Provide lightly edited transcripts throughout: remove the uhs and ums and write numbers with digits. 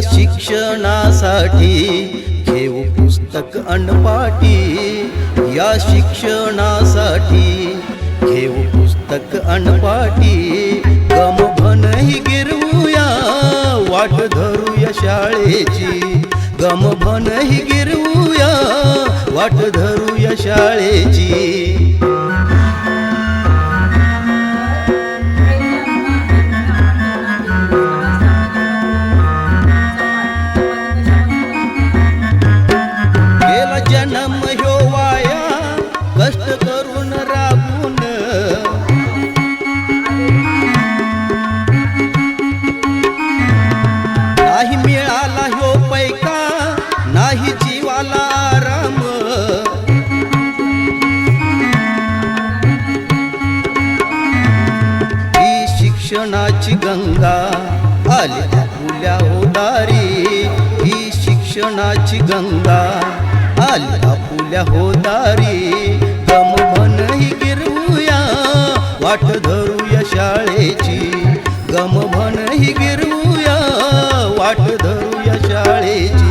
शिक्षणासाठी घेऊ पुस्तक अनपाटी, या शिक्षणासाठी घेऊ पुस्तक अनपाटी। गमभनही गिरवूया वाट धरूया शाळेची, गमभनही गिरवूया वाट धरूया शाळेची। जन्म ह्यो वाया कष्ट करून राबून, नाही मिळाला ह्यो पैका नाही जीवाला आराम। ही शिक्षणाची गंगा आली आपुल्या दारी, ही शिक्षणाची गंगा आली आपुल्या दारी। गमभनही गिरवूया वाट धरूया शाळेची, गमभनही गिरवूया वाट धरूया शाळेची।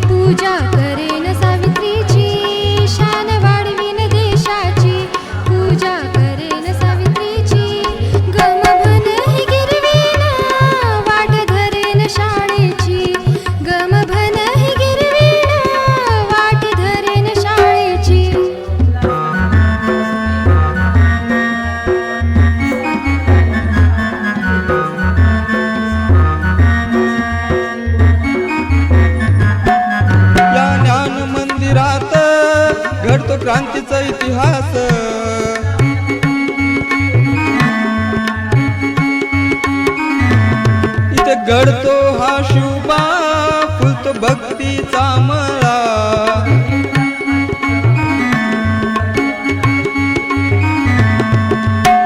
पूजा करेन सावित्रीची, शान वाढवीन देशाची, पूजा करेन सावित्रीची। गमभनही गिरवीन वाट धरेन शाळेची, गमभनही गिरवीन वाट धरेन शाळेची। घडतो क्रांतीचा इतिहास, इथे घडतो हा शुभा फुलतो भक्तीचा मळा।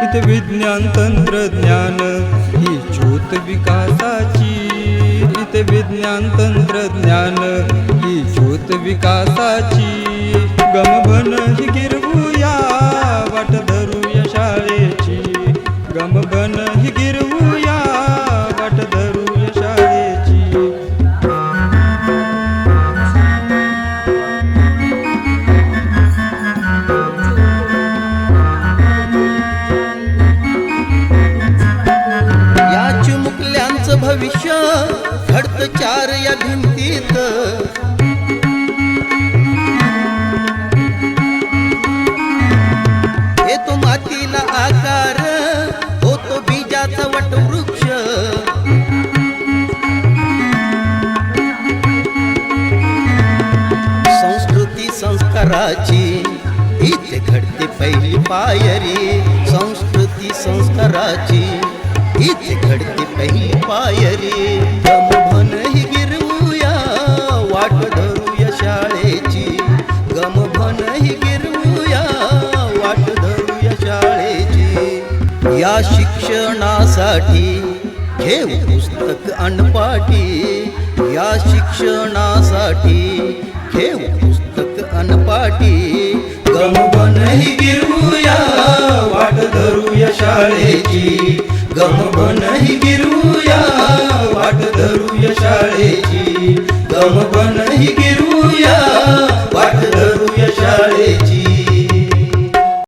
इथे विज्ञान तंत्रज्ञान ही ज्योत विकासाची, इथे विज्ञान तंत्रज्ञान ही ज्योत विकासाची। गमभनही गिरवूया वाट धरूया शाळेची, गमभनही गिरवूया वाट धरूया शाळेची। या चिमुकल्यांचं भविष्य घडतं चार या भिंतीत, येतो मातीला आकार होतो बीजाचा वटवृक्ष। संस्कृती संस्काराची इथे घडते पहिली पायरी, संस्कृती संस्काराची इथे घडते पहिली पायरी। गमभनही गिरवूया वाट धरूया शाळेची, गमभनही गिरवूया वाट धरूया शाळेची। या शिक्षणासाठी घेऊ पुस्तक अनपाटी, या शिक्षणासाठी घेऊ पुस्तक अनपाटी। गमभनही गिरवूया वाट धरूया शाळेची, गमभनही गिरवूया वाट धरूया शाळेची, गमभन